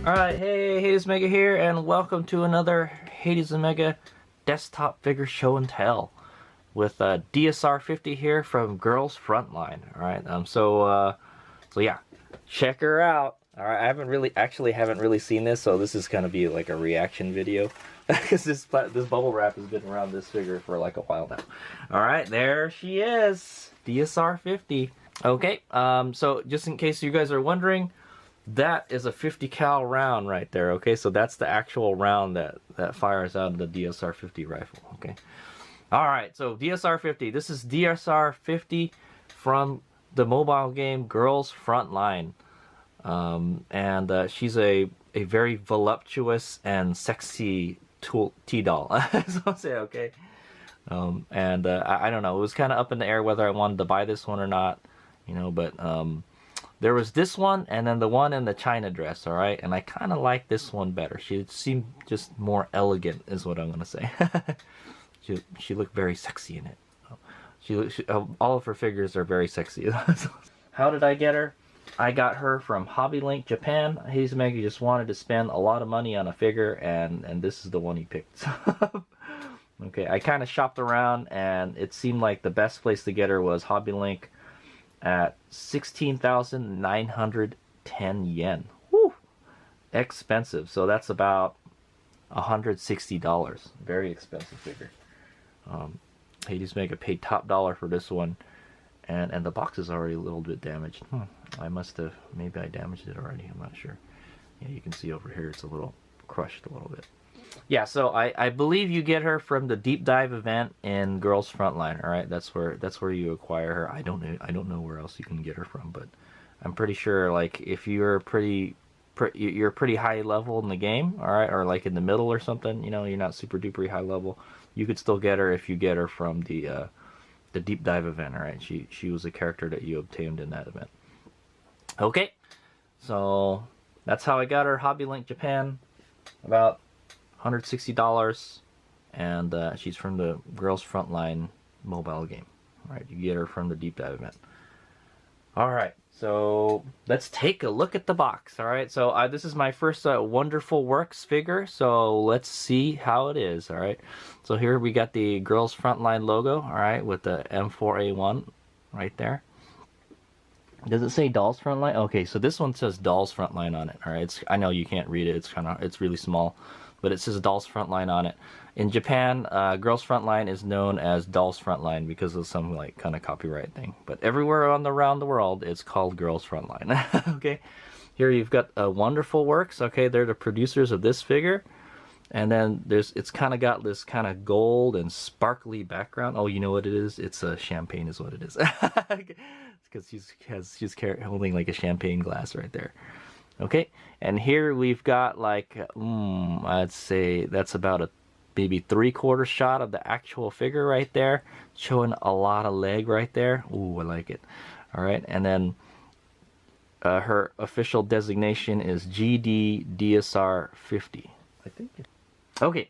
Alright, hey, Hades Mega here, and welcome to another Hades and Mega desktop figure show and tell with DSR-50 here from Girls Frontline. Alright, so yeah, check her out. Alright, I haven't really seen this, so this is gonna be like a reaction video because this bubble wrap has been around this figure for like a while now. Alright, there she is, DSR-50. Okay, so just in case you guys are wondering, that is a 50 cal round right there. Okay, so that's the actual round that fires out of the DSR-50 rifle. Okay, all right, so DSR-50, this is DSR-50 from the mobile game Girls Frontline, and she's a very voluptuous and sexy T-doll. So I'll say, okay. I don't know, it was kind of up in the air whether I wanted to buy this one or not, you know, but there was this one and then the one in the China dress, all right? And I kind of like this one better. She seemed just more elegant is what I'm going to say. she looked very sexy in it. All of her figures are very sexy. How did I get her? I got her from Hobby Link Japan. Hades Mega just wanted to spend a lot of money on a figure, and this is the one he picked. Okay, I kind of shopped around and it seemed like the best place to get her was Hobby Link at 16,910 yen. Woo! Expensive. So that's about $160. Very expensive figure. Hades Mega paid top dollar for this one, and the box is already a little bit damaged. Maybe I damaged it already. I'm not sure. Yeah, you can see over here it's a little crushed a little bit. Yeah, so I believe you get her from the deep dive event in Girls Frontline. All right, that's where you acquire her. I don't know where else you can get her from, but I'm pretty sure like if you're you're pretty high level in the game, all right, or like in the middle or something, you know, you're not super duper high level, you could still get her if you get her from the deep dive event. All right, she was a character that you obtained in that event. Okay, so that's how I got her. Hobby Link Japan, about $160, and she's from the Girls Frontline mobile game. All right, you get her from the deep dive event. All right, so let's take a look at the box. All right, so this is my first Wonderful Works figure, so let's see how it is. All right, so here we got the Girls Frontline logo, all right, with the M4A1 right there. Does it say Dolls Frontline? Okay, so this one says Dolls Frontline on it. All right, I know you can't read it, it's really small, but it says Dolls Frontline on it. In Japan, Girls Frontline is known as Dolls Frontline because of some like kind of copyright thing. But everywhere around the world, it's called Girls Frontline. Okay, here you've got Wonderful Works. Okay, they're the producers of this figure, and then it's kind of got this kind of gold and sparkly background. Oh, you know what it is? It's a champagne, is what it is. Because she's holding like a champagne glass right there. Okay, and here we've got like, I'd say that's about a maybe 3/4 shot of the actual figure right there, showing a lot of leg right there. Ooh, I like it. All right, and then her official designation is GD DSR-50, I think. Okay,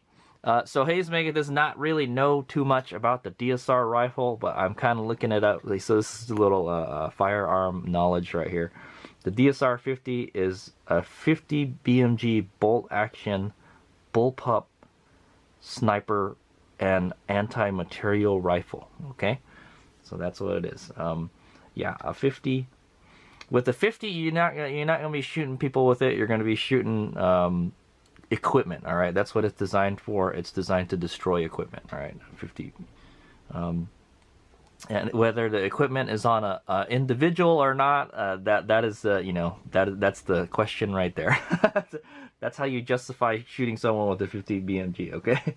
so Hades Mega does not really know too much about the DSR rifle, but I'm kind of looking it up. So this is a little firearm knowledge right here. The DSR-50 is a 50 BMG bolt action bullpup sniper and anti-material rifle. Okay, so that's what it is. Yeah, a 50. With the 50, you're not gonna be shooting people with it. You're gonna be shooting equipment. All right, that's what it's designed for. It's designed to destroy equipment. All right, 50. And whether the equipment is on a individual or not, that is that's the question right there. That's how you justify shooting someone with a 50 BMG. Okay,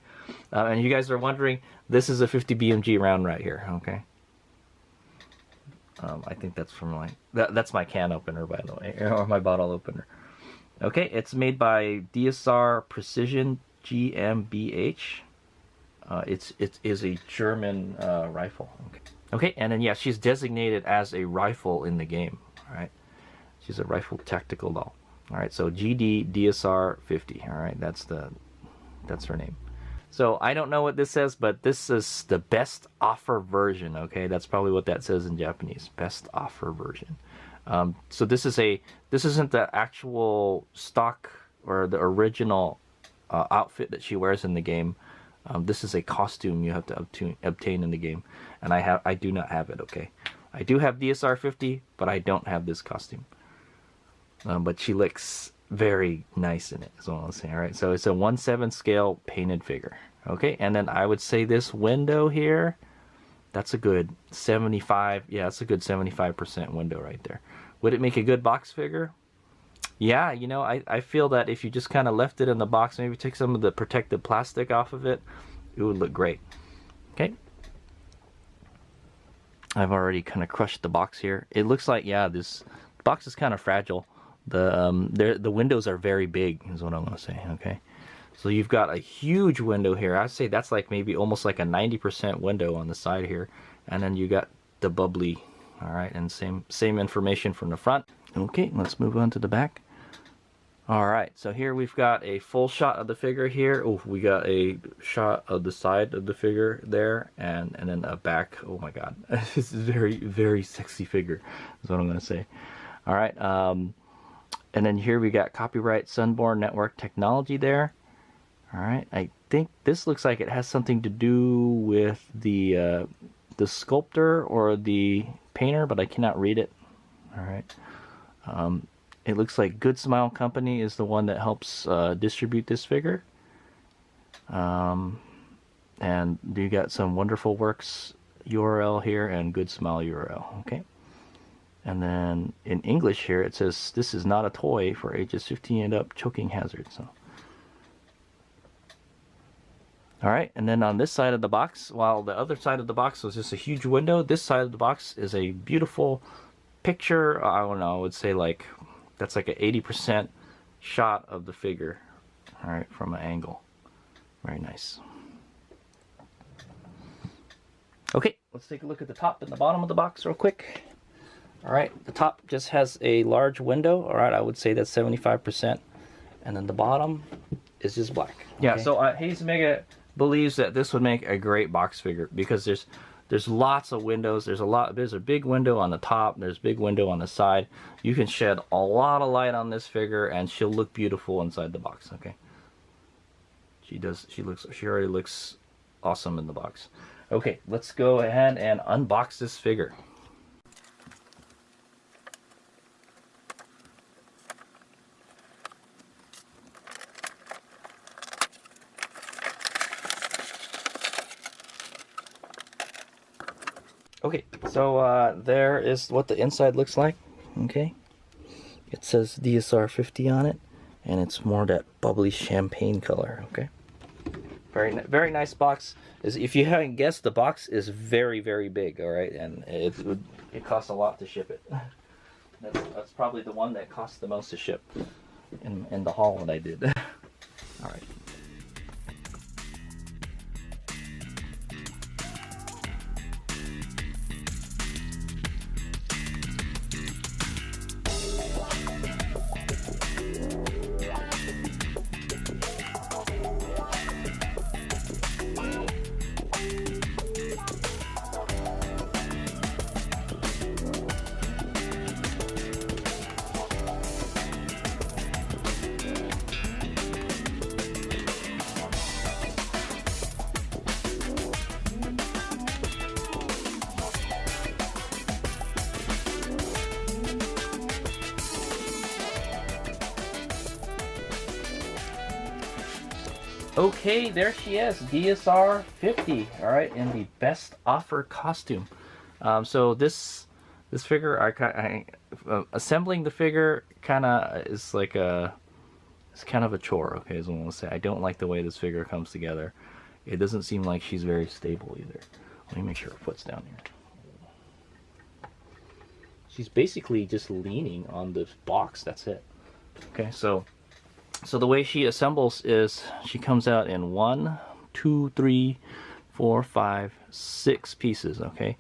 and you guys are wondering, this is a 50 BMG round right here. Okay, I think that's from that's my can opener, by the way, or my bottle opener. Okay, it's made by DSR Precision GmbH. It is a German rifle. Okay, and then yeah, she's designated as a rifle in the game. All right, she's a rifle tactical doll. All right, so GD DSR-50. All right, that's her name. So I don't know what this says, but this is the best offer version. Okay, that's probably what that says in Japanese. Best offer version. So this isn't the actual stock or the original outfit that she wears in the game. This is a costume you have to obtain in the game, and I do not have it. Okay, I do have DSR-50, but I don't have this costume. But she looks very nice in it, is what I'm saying. All right, so it's a 1/7 scale painted figure. Okay, and then I would say this window here, that's a good 75. Yeah, that's a good 75% window right there. Would it make a good box figure? Yeah, you know, I feel that if you just kind of left it in the box, maybe take some of the protective plastic off of it, it would look great. Okay. I've already kind of crushed the box here. It looks like, yeah, this box is kind of fragile. The windows are very big, is what I'm going to say, okay? So you've got a huge window here. I'd say that's like maybe almost like a 90% window on the side here. And then you got the bubbly, all right, and same information from the front. Okay, let's move on to the back. All right, so here we've got a full shot of the figure here. Oh, we got a shot of the side of the figure there, and then a back. Oh my God, this is very, very sexy figure, is what I'm gonna say. All right, and then here we got copyright Sunborn Network Technology there. All right, I think this looks like it has something to do with the sculptor or the painter, but I cannot read it. All right. It looks like Good Smile Company is the one that helps distribute this figure. And you got some Wonderful Works URL here and Good Smile URL. Okay. And then in English here it says this is not a toy for ages 15 and up, choking hazard. So. All right, and then on this side of the box, while the other side of the box was just a huge window, this side of the box is a beautiful picture. I don't know, I would say like that's like an 80% shot of the figure, all right, from an angle. Very nice. Okay, let's take a look at the top and the bottom of the box real quick. All right, the top just has a large window. All right, I would say that's 75%, and then the bottom is just black. Okay? Yeah, so Hayes Mega believes that this would make a great box figure because there's lots of windows. There's a big window on the top. There's a big window on the side. You can shed a lot of light on this figure, and she'll look beautiful inside the box. Okay. She already looks awesome in the box. Okay, let's go ahead and unbox this figure. Okay, so there is what the inside looks like. Okay, it says DSR-50 on it, and it's more that bubbly champagne color. Okay, very nice box. If you haven't guessed, the box is very, very big. All right, and it costs a lot to ship it. That's probably the one that cost the most to ship in the haul that I did. All right. Okay, there she is, DSR-50. All right, in the best offer costume. So this figure, assembling the figure kind of is like it's kind of a chore. Okay, is what I'm gonna say. I don't like the way this figure comes together. It doesn't seem like she's very stable either. Let me make sure her foot's down here. She's basically just leaning on this box. That's it. Okay, so the way she assembles is she comes out in 1, 2, 3, 4, 5, 6 pieces. Okay,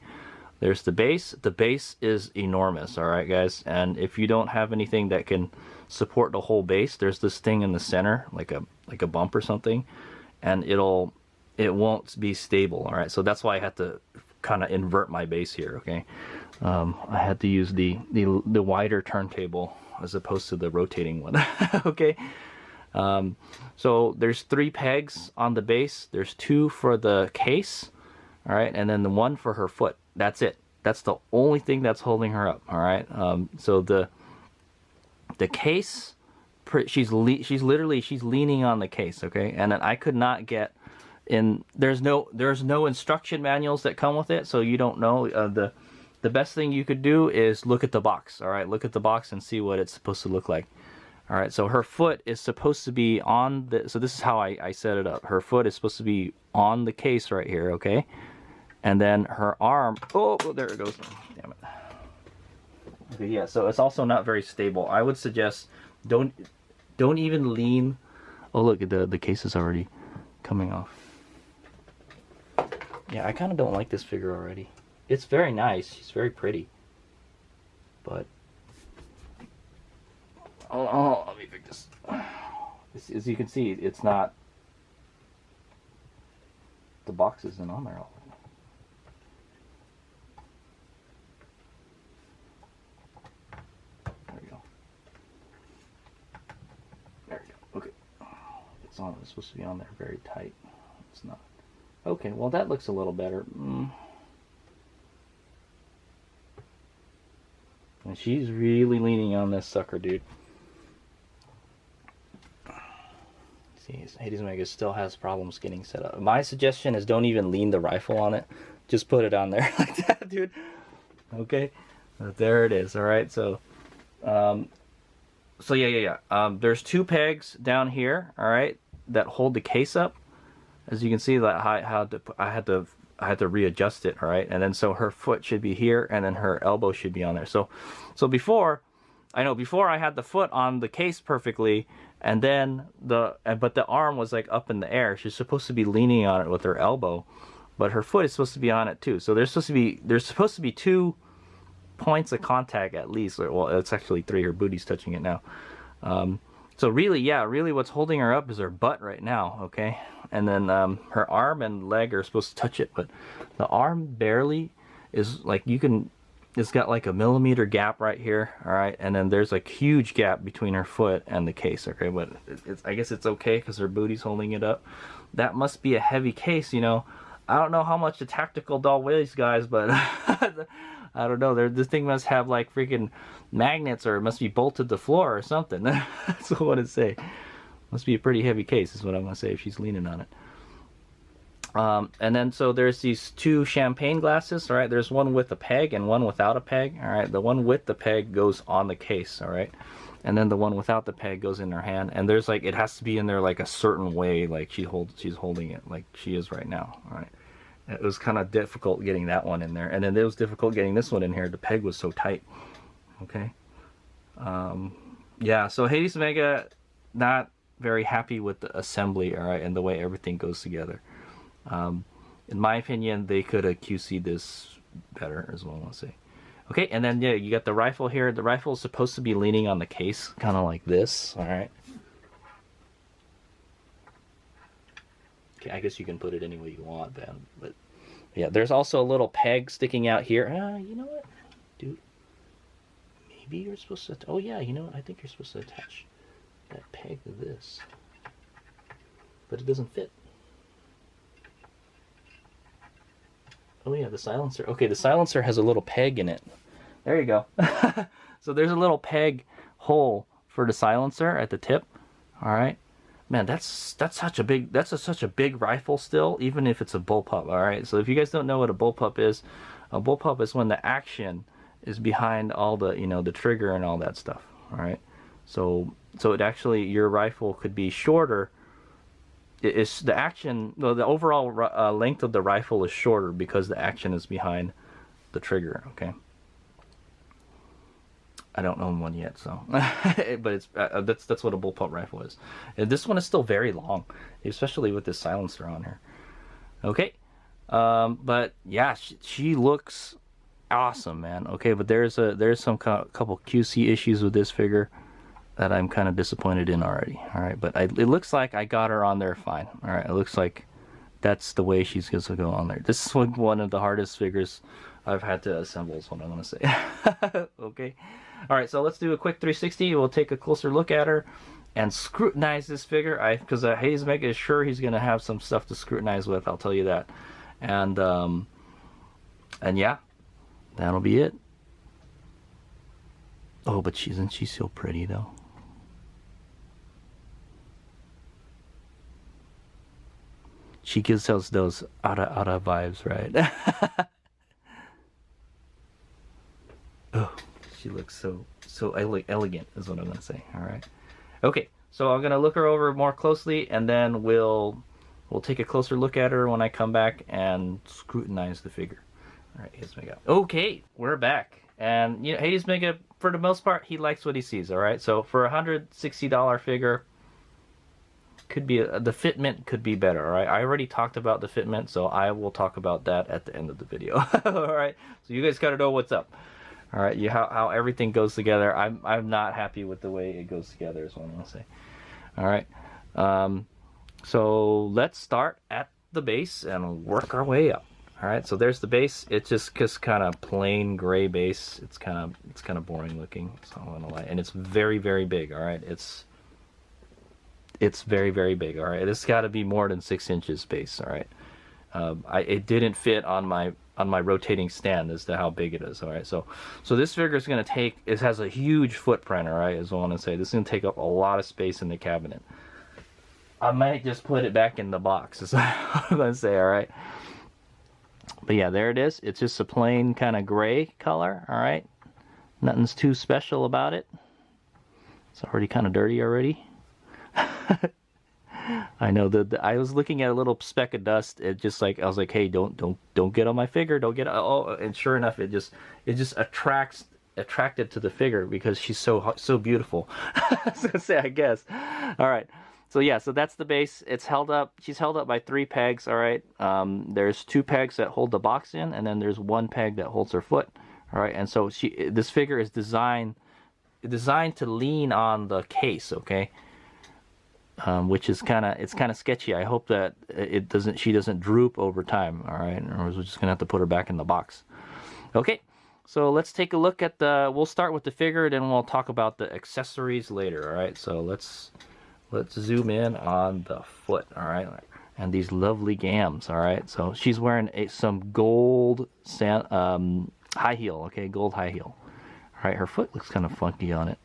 there's the base. The base is enormous. All right, guys, and if you don't have anything that can support the whole base, there's this thing in the center, like a bump or something, and it won't be stable. All right, so that's why I had to kind of invert my base here. Okay, I had to use the wider turntable as opposed to the rotating one. Okay. So there's 3 pegs on the base. There's 2 for the case, all right, and then the 1 for her foot. That's it. That's the only thing that's holding her up, all right. So the case, she's leaning on the case, okay, and then I could not get in. There's no instruction manuals that come with it, so you don't know. The best thing you could do is look at the box, all right. Look at the box and see what it's supposed to look like. All right, so her foot is supposed to be on the, so this is how I set it up. Her foot is supposed to be on the case right here, okay? And then her arm, oh, there it goes. Damn it. Okay, yeah, so it's also not very stable. I would suggest don't even lean. Oh, look, the case is already coming off. Yeah, I kind of don't like this figure already. It's very nice. She's very pretty. But oh, let me pick this. As you can see, it's not. The box isn't on there all the way. There we go. There we go. Okay. It's on. It's supposed to be on there very tight. It's not. Okay. Well, that looks a little better. And she's really leaning on this sucker, dude. See, Hades Omega still has problems getting set up. My suggestion is don't even lean the rifle on it. Just put it on there like that, dude. Okay, but there it is. All right, so, there's 2 pegs down here. All right, that hold the case up. As you can see, that I had to readjust it. All right, and then so her foot should be here, and then her elbow should be on there. So before I had the foot on the case perfectly, and then but the arm was like up in the air. She's supposed to be leaning on it with her elbow, but her foot is supposed to be on it too. So there's supposed to be 2 points of contact at least. Well, it's actually 3. Her booty's touching it now. So really what's holding her up is her butt right now, okay? And then her arm and leg are supposed to touch it, but the arm barely is like, it's got like a millimeter gap right here, all right? And then there's like huge gap between her foot and the case, okay? But I guess it's okay because her booty's holding it up. That must be a heavy case, you know? I don't know how much the tactical doll weighs, guys, but I don't know. This thing must have like freaking magnets, or it must be bolted to the floor or something. That's what I want to say. Must be a pretty heavy case is what I'm going to say if she's leaning on it. And then so there's these 2 champagne glasses, all right? There's one with a peg and one without a peg, all right? The one with the peg goes on the case, all right? And then the one without the peg goes in her hand, and there's like, it has to be in there like a certain way, like she's holding it like she is right now, all right? It was kind of difficult getting that one in there, and then it was difficult getting this one in here. The peg was so tight, okay? Yeah, so Hades Omega, not very happy with the assembly, all right, and the way everything goes together. In my opinion, they could have QC'd this better, is what I want to say. Okay, and then, yeah, you got the rifle here. The rifle is supposed to be leaning on the case, kind of like this, all right? Okay, I guess you can put it any way you want, Ben, but, yeah, there's also a little peg sticking out here. You know what, dude? Maybe you're supposed to, oh, yeah, you know what? I think you're supposed to attach that peg to this, but it doesn't fit. Oh yeah, the silencer. Okay, the silencer has a little peg in it. There you go. So there's a little peg hole for the silencer at the tip. All right, man, that's such a big rifle still, even if it's a bullpup. All right, so if you guys don't know what a bullpup is when the action is behind all the, you know, the trigger and all that stuff. All right, so it actually, your rifle could be shorter. It's the action, the overall length of the rifle is shorter because the action is behind the trigger, okay? I don't own one yet, so, but it's that's what a bullpup rifle is. And this one is still very long, especially with this silencer on here. Okay, but yeah, she looks awesome, man. Okay, but there's some couple QC issues with this figure that I'm kind of disappointed in already. All right, but it looks like I got her on there fine. All right, it looks like that's the way she's going to go on there. This is one of the hardest figures I've had to assemble, is what I want to say. Okay. All right, so let's do a quick 360. We'll take a closer look at her, and scrutinize this figure. Because Hades Mega is sure he's gonna have some stuff to scrutinize with. I'll tell you that. And yeah, that'll be it. Oh, but isn't she so pretty though? She gives us those ara vibes, right? Oh, she looks so elegant, is what I'm gonna say. All right. Okay, so I'm gonna look her over more closely, and then we'll take a closer look at her when I come back and scrutinize the figure. All right, Hades Mega. Okay, we're back, and you know, Hades Mega, for the most part, he likes what he sees. All right, so for a $160 figure, could be the fitment could be better. All right, I already talked about the fitment, so I will talk about that at the end of the video. All right, so you guys gotta know what's up. All right, how everything goes together. I'm not happy with the way it goes together, is what I'm gonna say. All right, so let's start at the base and work our way up. All right, so there's the base. It's just kind of plain gray base. It's kind of boring looking. So I'm gonna lie, and it's very big. All right, it's very big. All right, it's got to be more than 6 inches base. All right, it didn't fit on my rotating stand as to how big it is. All right, so this figure is gonna take. It has a huge footprint. All right, is what I want to say. This is gonna take up a lot of space in the cabinet. I might just put it back in the box. Is what I'm gonna say. All right. But yeah, there it is. It's just a plain kind of gray color. All right, nothing's too special about it. It's already kind of dirty already. I know that I was looking at a little speck of dust. It just like I was like, hey, don't get on my figure. Don't get. Oh, and sure enough, it just attracted to the figure because she's so beautiful. I was gonna say, I guess. All right. So yeah, so that's the base. It's held up. She's held up by 3 pegs. All right. There's 2 pegs that hold the box in, and then there's 1 peg that holds her foot. All right. And so this figure is designed to lean on the case. Okay. Which is kind of sketchy. I hope that she doesn't droop over time. All right. Or we're just gonna have to put her back in the box. Okay. So let's take a look at we'll start with the figure, then we'll talk about the accessories later. All right. So let's zoom in on the foot. All right, and these lovely gams. All right, so she's wearing some gold high heel. Okay, gold high heel. All right, her foot looks kind of funky on it.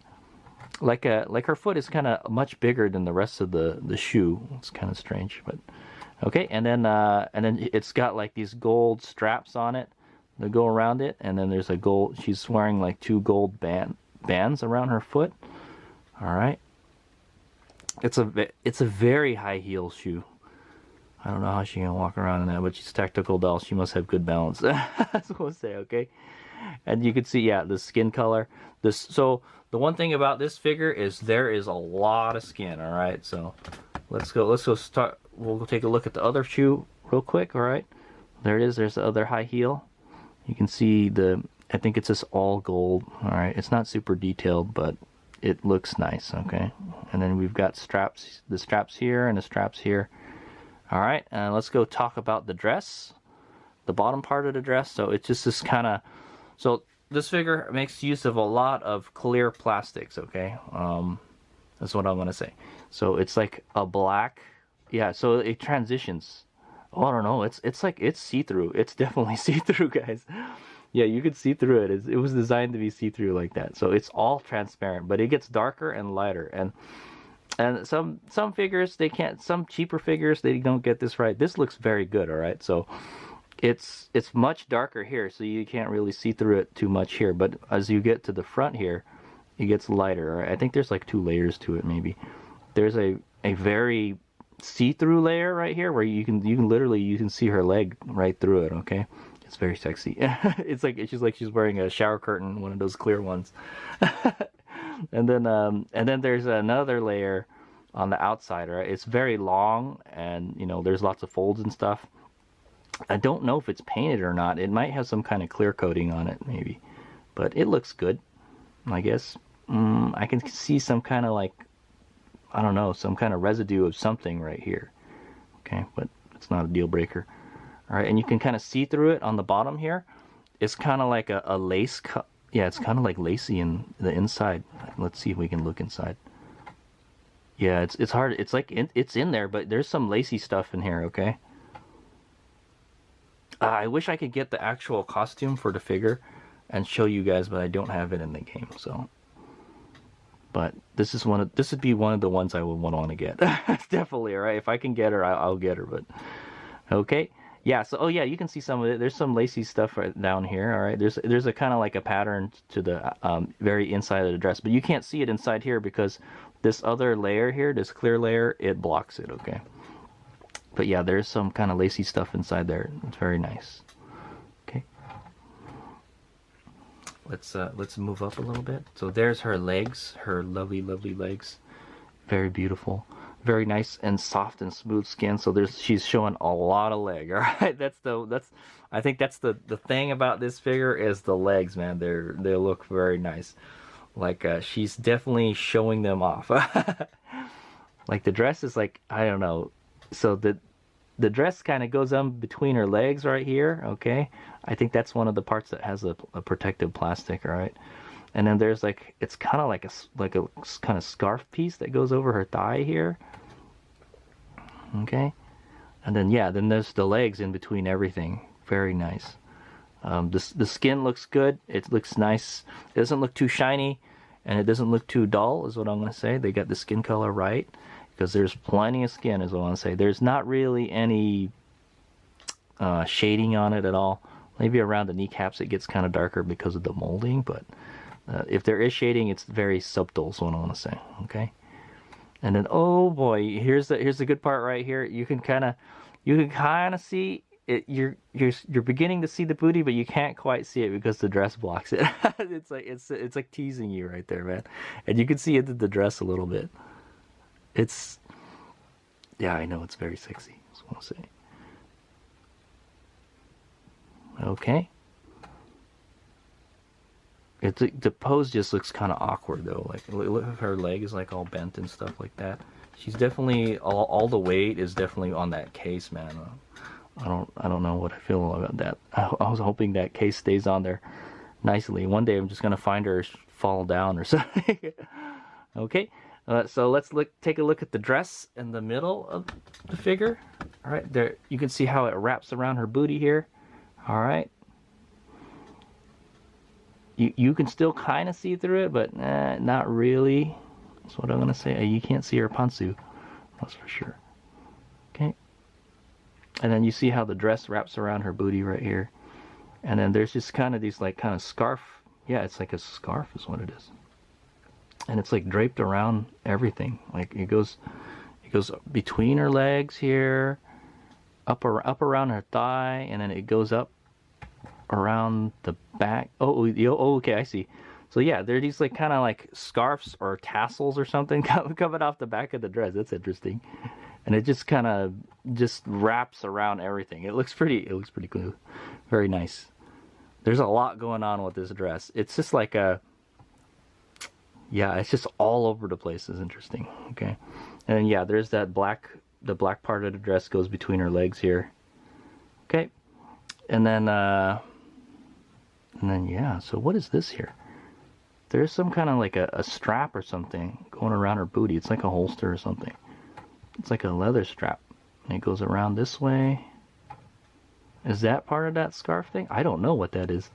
Like her foot is kind of much bigger than the rest of the shoe. It's kind of strange, but okay. And then it's got like these gold straps on it that go around it, and then there's a gold. She's wearing like 2 gold bands around her foot. All right. It's a very high heel shoe. I don't know how she can walk around in that, but she's a tactical doll. She must have good balance. That's what I'll say, okay? And you can see, yeah, the skin color. So the one thing about this figure is there is a lot of skin. All right, so let's go start. We'll take a look at the other shoe real quick. All right, there it is. There's the other high heel. You can see I think it's just all gold. All right, it's not super detailed, but it looks nice. Okay, and then we've got the straps here and the straps here. All right, let's go talk about the dress, the bottom part of the dress. So it's just this kind of, so this figure makes use of a lot of clear plastics. Okay, that's what I'm gonna say. So it's like a black, yeah. So it transitions. Oh, I don't know. It's like it's see-through. It's definitely see-through, guys. Yeah, you can see through it. It was designed to be see-through like that. So it's all transparent, but it gets darker and lighter. And some figures they can't. Some cheaper figures they don't get this right. This looks very good. All right, so it's much darker here, so you can't really see through it too much here. But as you get to the front here, it gets lighter. Right? I think there's like 2 layers to it. Maybe there's a very see-through layer right here where you can literally see her leg right through it. Okay. It's very sexy. It's like she's wearing a shower curtain, one of those clear ones. and then there's another layer on the outside, right? It's very long, and there's lots of folds and stuff. I don't know if it's painted or not. It might have some kind of clear coating on it, maybe, but it looks good, I guess. I can see some kind of like, I don't know, some kind of residue of something right here. Okay, but it's not a deal breaker. All right, and you can kind of see through it on the bottom here. It's kind of like a lace cut. Yeah, it's kind of like lacy in the inside. Let's see if we can look inside. Yeah, it's hard. It's like it's in there, but there's some lacy stuff in here. Okay. I wish I could get the actual costume for the figure and show you guys, but I don't have it in the game. So, but this would be one of the ones I would want to get. Definitely, all right. If I can get her, I'll get her. But okay. Yeah, so oh yeah, you can see some of it. There's some lacy stuff right down here. All right, there's a kind of like a pattern to the very inside of the dress, but you can't see it inside here because this other layer here, this clear layer, it blocks it. Okay, but yeah, there's some kind of lacy stuff inside there. It's very nice. Okay, let's move up a little bit. So there's her legs, her lovely legs, very beautiful. Very nice and soft and smooth skin. So she's showing a lot of leg. All right, I think that's the thing about this figure is the legs, man. They look very nice. Like she's definitely showing them off. Like the dress is like, I don't know. So the dress kind of goes on between her legs right here. Okay, I think that's one of the parts that has a protective plastic. All right. And then there's like, it's kind of like a kind of scarf piece that goes over her thigh here. Okay. And then, yeah, then there's the legs in between everything. Very nice. The skin looks good. It looks nice. It doesn't look too shiny and it doesn't look too dull is what I'm going to say. They got the skin color right because there's plenty of skin is what I want to say. There's not really any shading on it at all. Maybe around the kneecaps it gets kind of darker because of the molding, but if there is shading, it's very subtle, is what I want to say. Okay, and then oh boy, here's the good part right here. You can kind of see it. You're beginning to see the booty, but you can't quite see it because the dress blocks it. it's like teasing you right there, man. And you can see it in the dress a little bit. Yeah, I know it's very sexy. Is what I want to say. Okay. The pose just looks kind of awkward though. Like look at her leg is like all bent and stuff like that. She's definitely all the weight is definitely on that case, man. I don't know what I feel about that. I was hoping that case stays on there nicely. One day I'm just gonna find her fall down or something. Okay, so let's take a look at the dress in the middle of the figure. All right, there you can see how it wraps around her booty here. All right. You can still kind of see through it, but not really. That's what I'm going to say. You can't see her pantsu. That's for sure. Okay. And then you see how the dress wraps around her booty right here. And then there's just kind of these like kind of scarf. Yeah, it's like a scarf is what it is. And it's like draped around everything. Like it goes between her legs here, up around her thigh, and then it goes up around the back. Oh, okay, I see. So yeah, there are these like kind of like scarves or tassels or something coming off the back of the dress. That's interesting, and it just kind of just wraps around everything. It looks pretty cool, very nice. There's a lot going on with this dress. It's just like yeah, it's just all over the place. It's interesting. Okay, and then, yeah, there's that the black part of the dress goes between her legs here. Okay, and then yeah, so what is this here? There's some kind of like a strap or something going around her booty. It's like a holster or something. It's like a leather strap. And it goes around this way. Is that part of that scarf thing? I don't know what that is.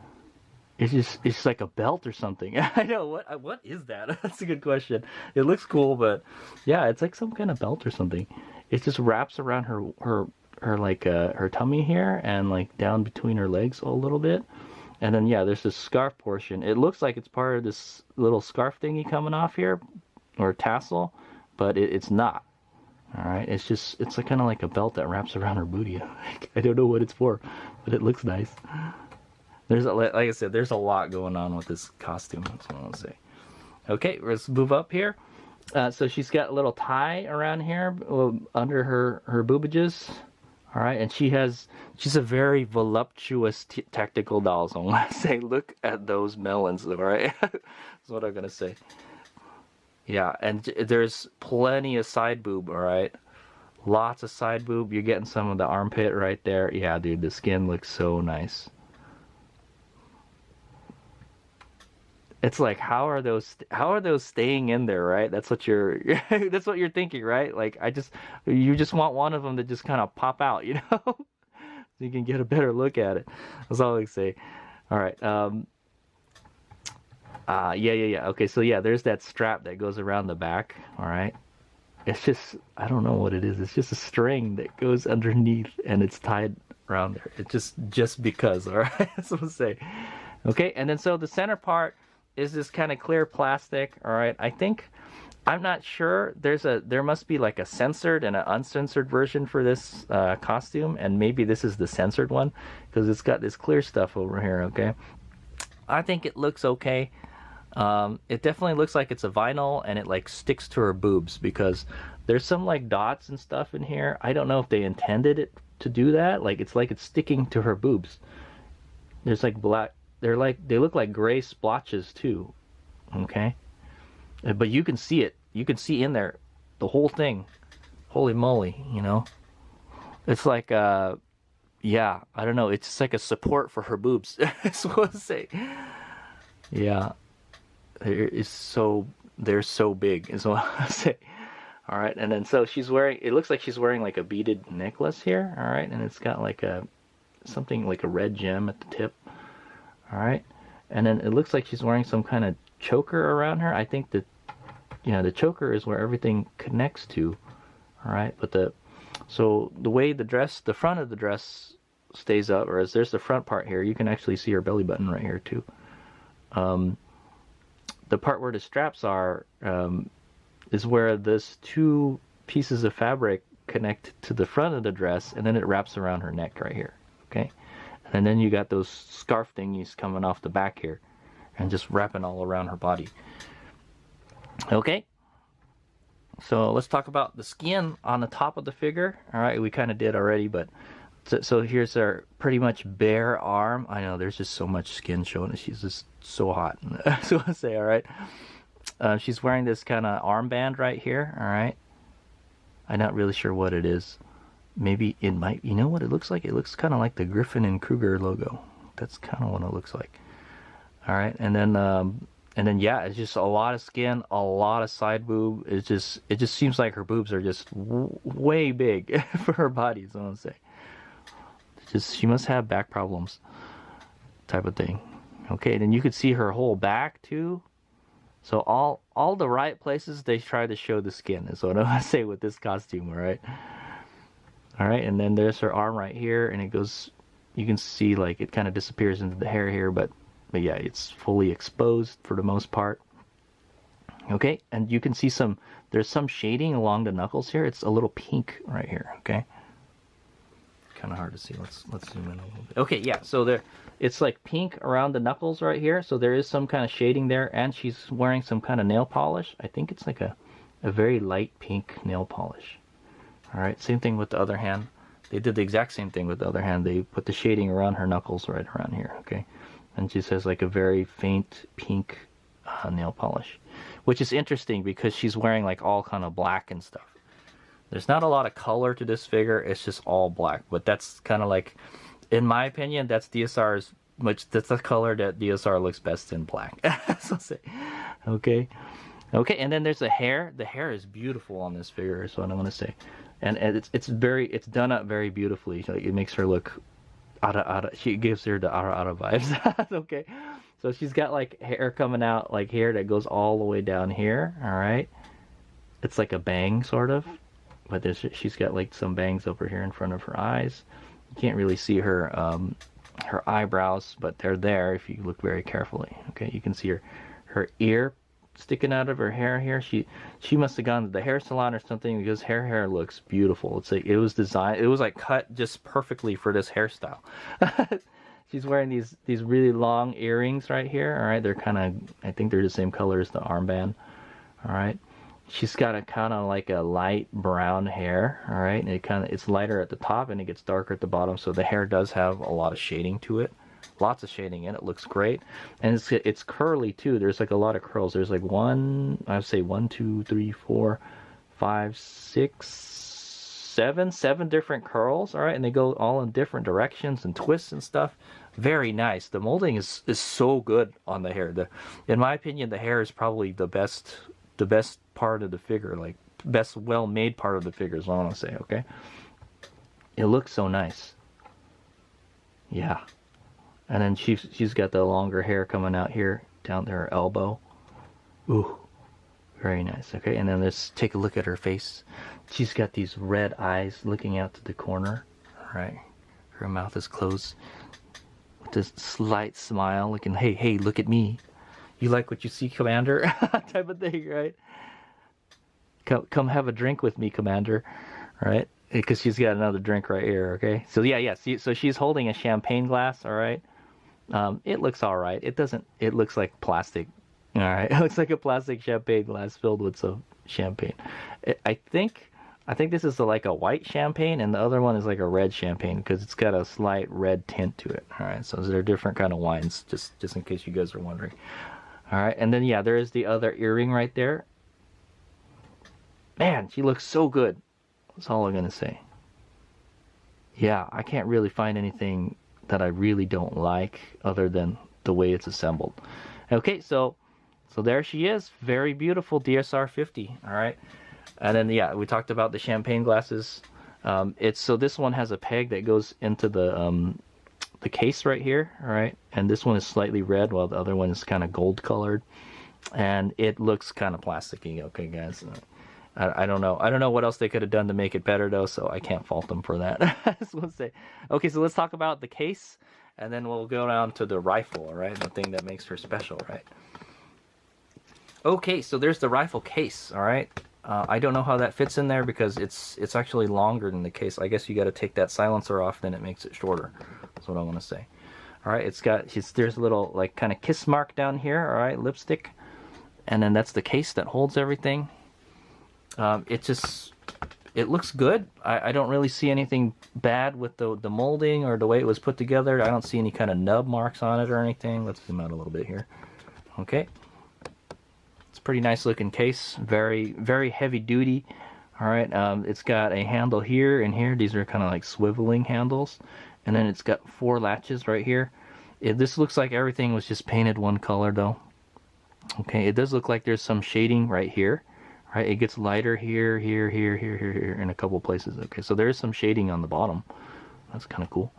It's like a belt or something. I know, what is that? That's a good question. It looks cool, but yeah, it's like some kind of belt or something. It just wraps around her like her tummy here and like down between her legs a little bit. And then, yeah, there's this scarf portion. It looks like it's part of this little scarf thingy coming off here, or tassel, but it's not. All right, it's like kind of like a belt that wraps around her booty. I don't know what it's for, but it looks nice. Like I said, there's a lot going on with this costume. That's what I want to say. Okay, let's move up here. So she's got a little tie around here under her boobages. All right, and she's a very voluptuous tactical doll. So I want to say, look at those melons. All right, that's what I'm gonna say. Yeah, and there's plenty of side boob. All right, lots of side boob. You're getting some of the armpit right there. Yeah, dude, the skin looks so nice. It's like, how are those staying in there, right? That's what you're that's what you're thinking, right? Like, you just want one of them to just kind of pop out, you know, so you can get a better look at it. That's all I say. All right. Yeah. Okay, so yeah, there's that strap that goes around the back. All right. It's just, I don't know what it is. It's just a string that goes underneath and it's tied around there. It's just because, all right? That's what I'm saying. Okay, and then so the center part is this kind of clear plastic, all right? I'm not sure. There must be like a censored and an uncensored version for this costume, and maybe this is the censored one because it's got this clear stuff over here, okay? I think it looks okay. It definitely looks like it's a vinyl and it like sticks to her boobs because there's some like dots and stuff in here. I don't know if they intended it to do that. Like it's sticking to her boobs. There's like black, they look like gray splotches too. Okay. But you can see it. You can see in there the whole thing. Holy moly, you know. It's like yeah, I don't know. It's just like a support for her boobs. That's what I say. Yeah. They're so big is what I say. All right, and then so it looks like she's wearing like a beaded necklace here. All right, and it's got like something like a red gem at the tip. All right, and then it looks like she's wearing some kind of choker around her. I think that, the choker is where everything connects to. All right, but so the way the front of the dress stays up, or as there's the front part here, you can actually see her belly button right here too. The part where the straps are is where this two pieces of fabric connect to the front of the dress, and then it wraps around her neck right here, okay? And then you got those scarf thingies coming off the back here and just wrapping all around her body. Okay, so let's talk about the skin on the top of the figure. All right, we kind of did already, but so here's our pretty much bare arm. I know there's just so much skin showing. She's just so hot. So I say, all right. She's wearing this kind of armband right here. All right. I'm not really sure what it is. Maybe it might. You know what it looks like? It looks kind of like the Griffin and Kruger logo. That's kind of what it looks like. All right, and then yeah, it's just a lot of skin, a lot of side boob. It just seems like her boobs are just way big for her body. So I'm saying. She must have back problems type of thing. Okay, then you could see her whole back too. So all the right places they try to show the skin is what I want to say with this costume. All right, and then there's her arm right here, and it goes, you can see like it kind of disappears into the hair here, but yeah, it's fully exposed for the most part. Okay, and you can see there's some shading along the knuckles here. It's a little pink right here, okay? Kind of hard to see. Let's zoom in a little bit. Okay, yeah, so it's like pink around the knuckles right here, so there is some kind of shading there, and she's wearing some kind of nail polish. I think it's like a very light pink nail polish. All right, same thing with the other hand. They did the exact same thing with the other hand. They put the shading around her knuckles right around here, okay? And she says like a very faint pink nail polish, which is interesting because she's wearing like all kind of black and stuff. There's not a lot of color to this figure. It's just all black. But that's kind of like, in my opinion, that's that's the color that DSR looks best in black. So say, okay, and then there's the hair. The hair is beautiful on this figure. Is what I'm gonna say, and it's done up very beautifully. Like, it makes her look she gives her the ara vibes. Okay, so she's got like hair coming out, like hair that goes all the way down here. All right, it's like a bang sort of. But she's got like some bangs over here in front of her eyes. You can't really see her her eyebrows, but they're there if you look very carefully. Okay, you can see her ear sticking out of her hair here. She must have gone to the hair salon or something, because her hair looks beautiful. It's like it was like cut just perfectly for this hairstyle. She's wearing these really long earrings right here. All right, they're I think they're the same color as the armband. All right. She's got a kind of like a light brown hair, all right, and it's lighter at the top and it gets darker at the bottom, so the hair does have a lot of shading to it, lots of shading in it. Looks great, and it's curly too. There's like a lot of curls. There's like I'd say 1, 2, 3, 4, 5, 6, 7 different curls, all right, and they go all in different directions and twists and stuff. Very nice. The molding is so good on the hair. In my opinion, the hair is probably the best part of the figure, like best well made part of the figure is what I want to say. Okay, it looks so nice. Yeah, and then she's got the longer hair coming out here down to her elbow. Ooh, very nice. Okay, and then let's take a look at her face. She's got these red eyes looking out to the corner. All right, her mouth is closed. This slight smile, looking, hey, look at me. You like what you see, Commander? Type of thing, right? Come have a drink with me, Commander. Right? Because she's got another drink right here, okay? So yeah. See, so she's holding a champagne glass, all right? It looks all right. It looks like plastic. All right? It looks like a plastic champagne glass filled with some champagne. I think this is like a white champagne, and the other one is like a red champagne because it's got a slight red tint to it. All right, so they're different kind of wines, just in case you guys are wondering. All right, and then yeah, there is the other earring right there. Man, she looks so good. That's all I'm gonna say. Yeah, I can't really find anything that I really don't like other than the way it's assembled. Okay, so there she is, very beautiful DSR-50. All right. And then yeah, we talked about the champagne glasses. So this one has a peg that goes into the case right here, all right? And this one is slightly red, while the other one is kind of gold colored, and it looks kind of plasticky. Okay, guys, I don't know. I don't know what else they could have done to make it better though, so I can't fault them for that. I just want to say, okay, so let's talk about the case, and then we'll go down to the rifle, all right? The thing that makes her special, right? Okay, so there's the rifle case, all right? I don't know how that fits in there because it's actually longer than the case. I guess you got to take that silencer off, then it makes it shorter. That's what I want to say. All right, there's a little like kind of kiss mark down here. All right, lipstick, and then that's the case that holds everything. It looks good. I don't really see anything bad with the molding or the way it was put together. I don't see any kind of nub marks on it or anything. Let's zoom out a little bit here. Okay. Pretty nice looking case, very heavy duty. All right, it's got a handle here and here. These are kind of like swiveling handles, and then it's got 4 latches right here. This looks like everything was just painted one color though. Okay, it does look like there's some shading right here. Right, it gets lighter here, here, in a couple places. Okay, so there is some shading on the bottom. That's kind of cool,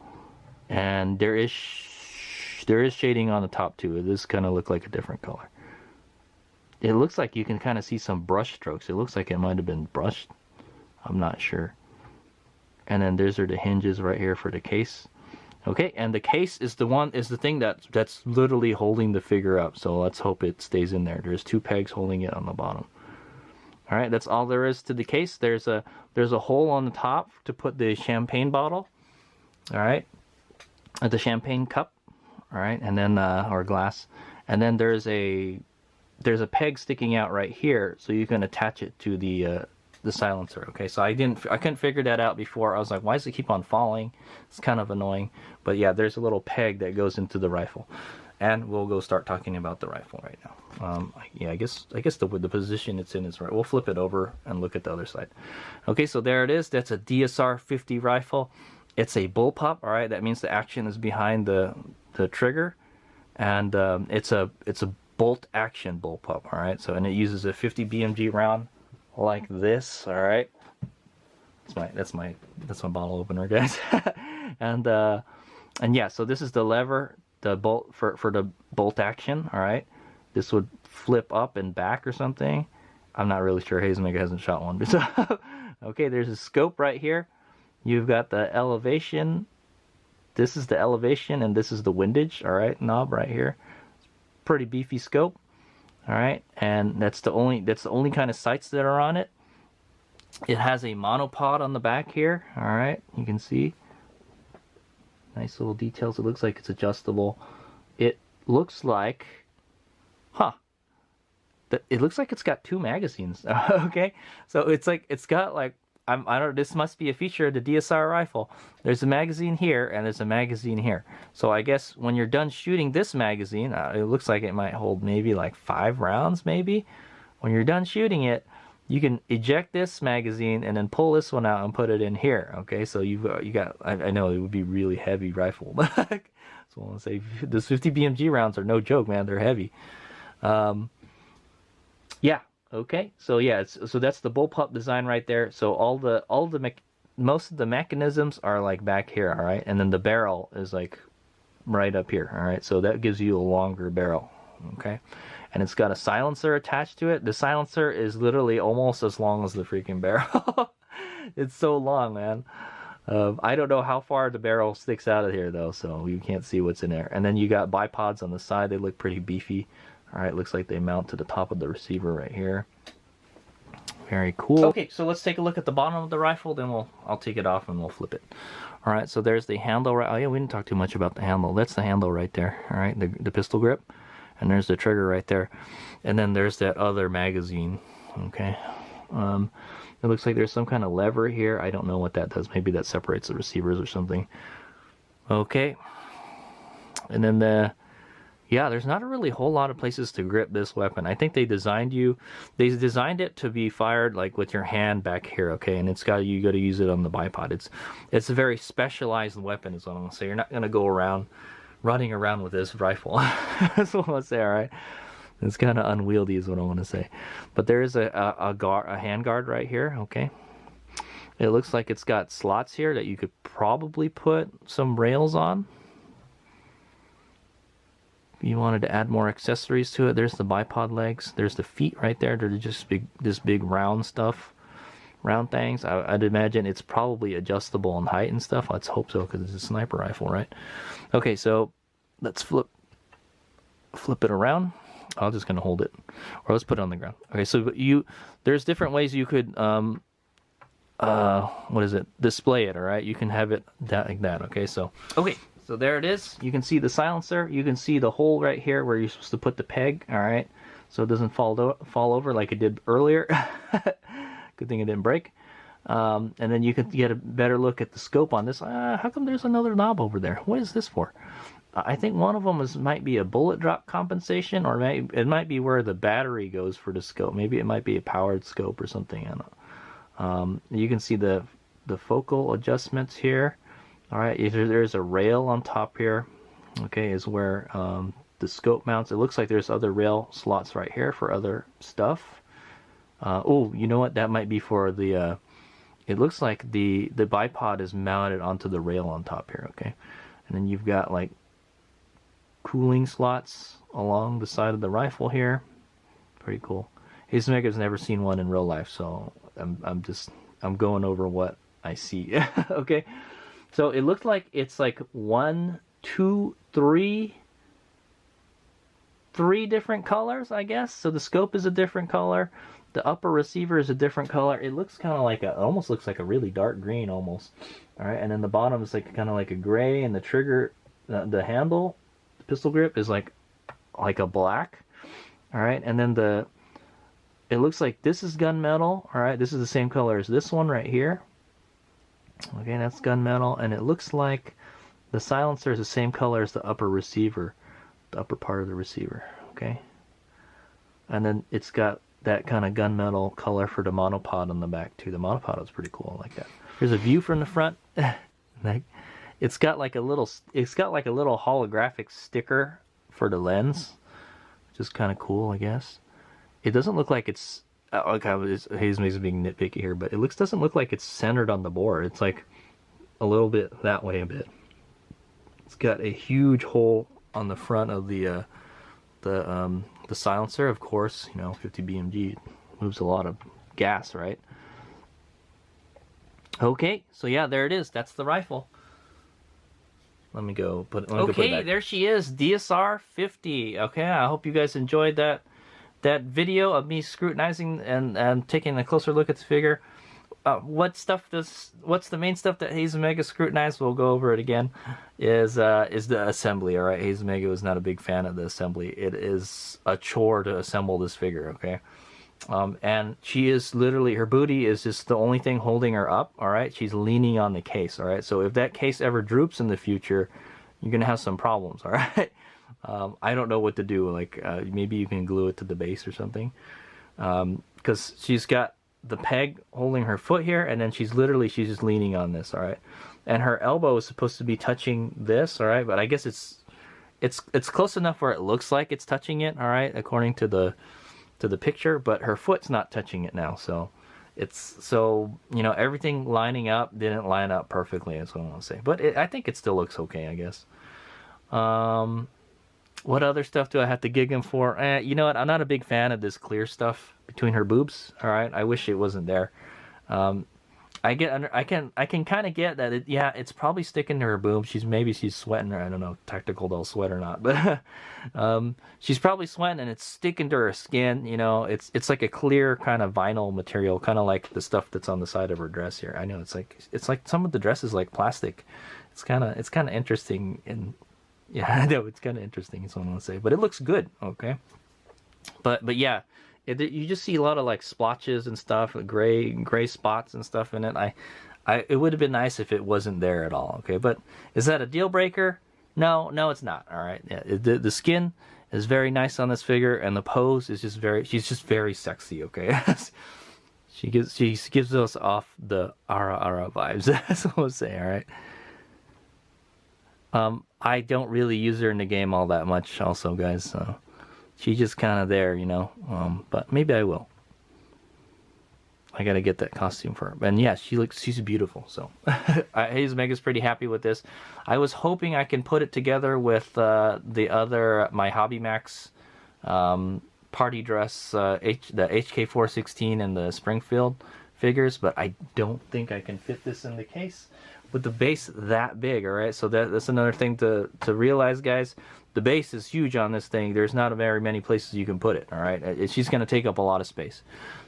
and there is shading on the top too. It does kind of look like a different color. It looks like you can kind of see some brush strokes. It looks like it might have been brushed. I'm not sure. And then these are the hinges right here for the case. Okay, and the case is the thing that's literally holding the figure up. So let's hope it stays in there. There's 2 pegs holding it on the bottom. All right, that's all there is to the case. There's a hole on the top to put the champagne bottle. All right, the champagne cup. All right, and then or glass. And then there's a peg sticking out right here, so you can attach it to the silencer. Okay, so I couldn't figure that out before. I was like, why does it keep on falling? It's kind of annoying. But yeah, there's a little peg that goes into the rifle, and we'll go start talking about the rifle right now. Yeah, I guess the position it's in is right. We'll flip it over and look at the other side. Okay, so there it is. That's a DSR-50 rifle. It's a bullpup. All right, that means the action is behind the trigger, and it's a bolt action bullpup. All right, so and it uses a 50 BMG round like this. All right, that's my bottle opener, guys. and yeah, so this is the lever, the bolt for the bolt action. All right, this would flip up and back or something. I'm not really sure. Hazemaker hasn't shot one, but so okay, there's a scope right here. You've got the elevation. This is the elevation, and this is the windage. All right, knob right here. Pretty beefy scope. All right, and that's the only kind of sights that are on it. It has a monopod on the back here. All right, you can see nice little details. It looks like it's adjustable. It looks like, it looks like it's got 2 magazines. Okay, so it's got like, I don't. This must be a feature of the DSR rifle. There's a magazine here and there's a magazine here. So I guess when you're done shooting this magazine, it looks like it might hold maybe like 5 rounds. Maybe when you're done shooting it, you can eject this magazine and then pull this one out and put it in here. Okay, so you got. I know it would be really heavy rifle, but so I want to say those 50 BMG rounds are no joke, man. They're heavy. Yeah. Okay. So yeah, so that's the bullpup design right there. So most of the mechanisms are like back here, all right, and then the barrel is like right up here, all right. So that gives you a longer barrel, okay, and it's got a silencer attached to it. The silencer is literally almost as long as the freaking barrel. It's so long, man. I don't know how far the barrel sticks out of here though, so you can't see what's in there. And then you got bipods on the side. They look pretty beefy. All right, looks like they mount to the top of the receiver right here. Very cool. Okay, so let's take a look at the bottom of the rifle, then I'll take it off and we'll flip it. All right, so there's the handle. Oh yeah, we didn't talk too much about the handle. That's the handle right there. All right, the pistol grip, and there's the trigger right there, and then there's that other magazine. Okay, it looks like there's some kind of lever here. I don't know what that does. Maybe that separates the receivers or something. Okay, and then yeah, there's not a really whole lot of places to grip this weapon. I think they designed it to be fired like with your hand back here, okay? And you got to use it on the bipod. It's a very specialized weapon, is what I'm gonna say. You're not gonna go around running around with this rifle. That's what I'm gonna say, all right? It's kind of unwieldy, is what I want to say. But there is a hand guard right here, okay? It looks like it's got slots here that you could probably put some rails on. You wanted to add more accessories to it. There's the bipod legs. There's the feet right there. They're just this big round things. I'd imagine it's probably adjustable in height and stuff. Let's hope so, because it's a sniper rifle, right? Okay, so let's flip it around. I'm just gonna hold it, or let's put it on the ground. Okay, so there's different ways you could display it. All right, you can have it like that. Okay, so So there it is. You can see the silencer. You can see the hole right here where you're supposed to put the peg. All right, so it doesn't fall over like it did earlier. Good thing it didn't break. And then you can get a better look at the scope on this. How come there's another knob over there? What is this for? I think one of them might be a bullet drop compensation, or it might be where the battery goes for the scope. Maybe it might be a powered scope or something. I don't know. You can see the focal adjustments here. All right, there's a rail on top here, okay, is where the scope mounts. It looks like there's other rail slots right here for other stuff. Oh, you know what? That might be for the, it looks like the bipod is mounted onto the rail on top here, okay? And then you've got like cooling slots along the side of the rifle here. Pretty cool. Hazemega's never seen one in real life, so I'm going over what I see, okay? So it looks like it's like 1, 2, 3 different colors, I guess. So the scope is a different color. The upper receiver is a different color. It looks kind of like it almost looks like a really dark green almost. All right, and then the bottom is like kind of like a gray, and the trigger, the handle, the pistol grip is like a black. All right, and then it looks like this is gunmetal. All right, this is the same color as this one right here. Okay, that's gunmetal, and it looks like the silencer is the same color as the upper receiver, the upper part of the receiver, okay? And then it's got that kind of gunmetal color for the monopod on the back too. The monopod is pretty cool, I like that. Here's a view from the front. It's got like a little holographic sticker for the lens, which is kind of cool, I guess. It doesn't look like it's Hayes makes being nitpicky here, but it doesn't look like it's centered on the board. It's like a little bit that way a bit. It's got a huge hole on the front of the silencer. Of course, 50 BMG moves a lot of gas, right? Okay, so yeah, there it is. That's the rifle. Let me go put it. Okay, there she is, DSR-50. Okay, I hope you guys enjoyed that video of me scrutinizing and taking a closer look at the figure. What's the main stuff that Hazemega scrutinized? We'll go over it again. Is the assembly. All right, Hazemega was not a big fan of the assembly. It is a chore to assemble this figure. Okay, and she is literally, her booty is just the only thing holding her up. All right, she's leaning on the case. All right, so if that case ever droops in the future, you're gonna have some problems. All right. I don't know what to do. Like maybe you can glue it to the base or something. because she's got the peg holding her foot here, and then she's just leaning on this, all right? And her elbow is supposed to be touching this, all right? But I guess it's close enough where it looks like it's touching it, all right, according to the picture, but her foot's not touching it now, so you know, everything lining up didn't line up perfectly, is what I want to say. But I think it still looks okay, I guess. What other stuff do I have to gig him for? You know what? I'm not a big fan of this clear stuff between her boobs. All right, I wish it wasn't there. I can kind of get that. It's probably sticking to her boobs. Maybe she's sweating, or I don't know, tactical doll sweat or not, but she's probably sweating and it's sticking to her skin. You know, it's like a clear kind of vinyl material, kind of like the stuff that's on the side of her dress here. I know it's like some of the dress is like plastic. It's kind of interesting, and yeah, I know it's kind of interesting. Is what I want to say, but it looks good. Okay, but yeah. You just see a lot of like splotches and stuff, gray spots and stuff in it. It would have been nice if it wasn't there at all. Okay, but is that a deal breaker? No, it's not. All right, yeah, the skin is very nice on this figure, and the pose is she's just very sexy. Okay, she gives us off the Ara vibes. That's what I would say. All right. I don't really use her in the game all that much, also, guys. So. She's just kind of there, you know, but maybe I will. I gotta get that costume for her. And yeah, she's beautiful, so. Hayes Mega's pretty happy with this. I was hoping I can put it together with the other, my Hobby Max party dress, the HK416 and the Springfield figures, but I don't think I can fit this in the case with the base that big, all right? So that's another thing to realize, guys. The base is huge on this thing. There's not very many places you can put it, all right? She's going to take up a lot of space.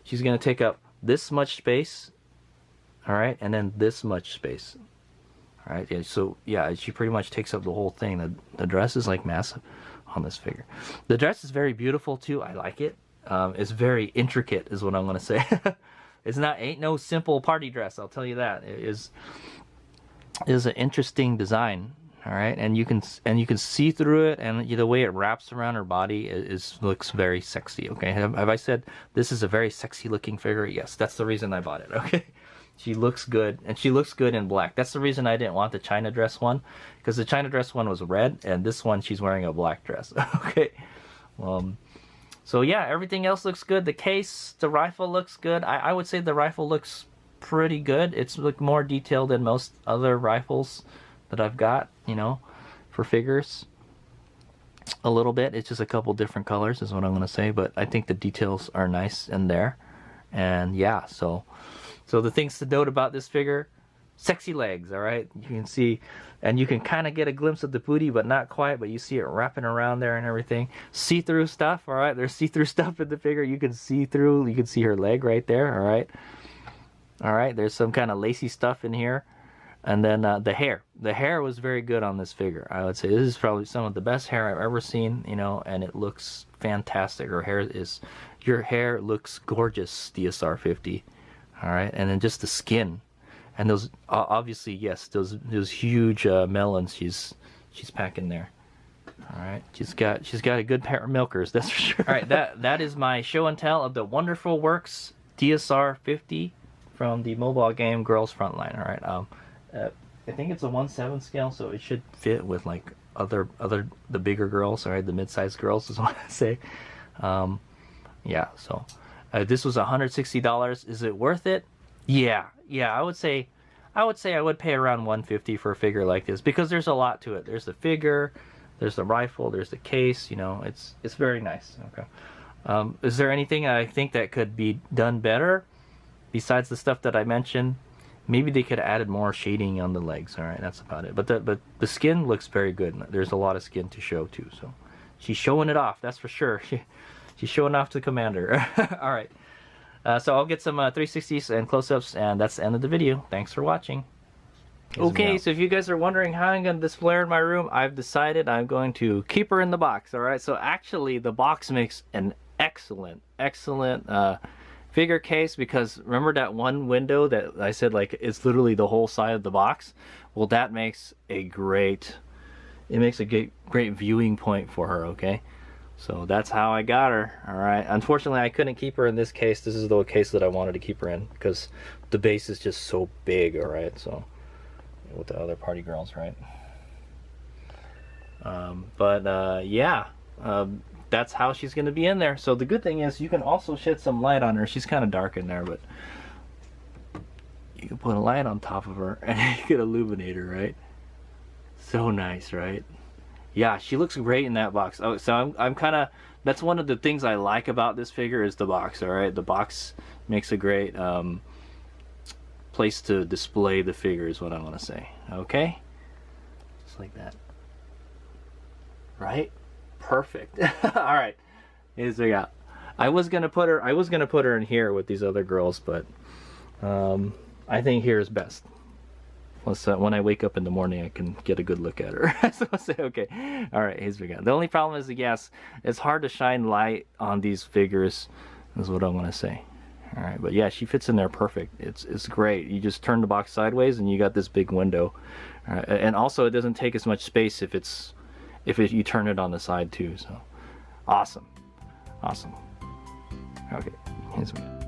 She's going to take up this much space, all right? And then this much space, all right? Yeah, so, yeah, she pretty much takes up the whole thing. The dress is, like, massive on this figure. The dress is very beautiful, too. I like it. It's very intricate is what I'm going to say. Ain't no simple party dress, I'll tell you that. It is an interesting design. All right, and you can see through it, and the way it wraps around her body looks very sexy. Okay, have I said this is a very sexy looking figure? Yes, that's the reason I bought it. Okay, she looks good, and she looks good in black. That's the reason I didn't want the China dress one, because the China dress one was red, and this one she's wearing a black dress. Okay, so yeah, everything else looks good. The case, the rifle looks good. I would say the rifle looks pretty good. It's like more detailed than most other rifles that I've got, you know, for figures. A little bit. It's just a couple different colors is what I'm going to say, but I think the details are nice in there. And yeah, so the things to note about this figure, sexy legs, all right? You can see, and you can kind of get a glimpse of the booty, but not quite, but you see it wrapping around there and everything. See-through stuff, all right? There's see-through stuff in the figure. You can see her leg right there, all right? All right, there's some kind of lacy stuff in here. And then the hair was very good on this figure. I would say this is probably some of the best hair I've ever seen, you know, and it looks fantastic. Your hair looks gorgeous, DSR-50. All right, and then just the skin, and those obviously, yes, those huge melons she's packing there. All right, she's got a good pair of milkers, that's for sure. All right, that is my show and tell of the Wonderful Works DSR-50 from the mobile game Girls Frontline. All right, I think it's a 1/7 scale, so it should fit with like the bigger girls, all right, the mid-sized girls is what I say. Yeah, so this was $160. Is it worth it? Yeah, I would say I would pay around $150 for a figure like this, because there's a lot to it. There's the figure, there's the rifle, there's the case, you know, it's very nice. Okay. Is there anything I think that could be done better besides the stuff that I mentioned? Maybe they could have added more shading on the legs. All right, that's about it. But the skin looks very good. There's a lot of skin to show too. So she's showing it off. That's for sure. She's showing off to the commander. All right. So I'll get some 360s and close-ups, and that's the end of the video. Thanks for watching. Okay, so if you guys are wondering how I'm going to display her in my room, I've decided I'm going to keep her in the box. All right. So actually, the box makes an excellent figure case, because remember that one window that I said like it's literally the whole side of the box? Well, that makes a great viewing point for her. Okay, So that's how I got her. All right. Unfortunately, I couldn't keep her in this case. This is the case that I wanted to keep her in because the base is just so big. All right. So with the other party girls, right? Yeah, that's how she's going to be in there. So the good thing is you can also shed some light on her. She's kind of dark in there, but you can put a light on top of her and you can illuminate her, right? So nice, right? Yeah, she looks great in that box. Oh, so I'm kind of, that's one of the things I like about this figure is the box, all right? The box makes a great place to display the figure is what I want to say, okay? Just like that. Right? Perfect. All right. Here's what we got. I was gonna put her in here with these other girls, but I think here is best. When I wake up in the morning, I can get a good look at her. So I'll say, okay. All right, here's what we got. The only problem is, yes, it's hard to shine light on these figures, is what I want to say. All right, but yeah, she fits in there perfect. It's great. You just turn the box sideways, and you got this big window. All right, and also, it doesn't take as much space if you turn it on the side too. So, awesome. Okay, here's what we got.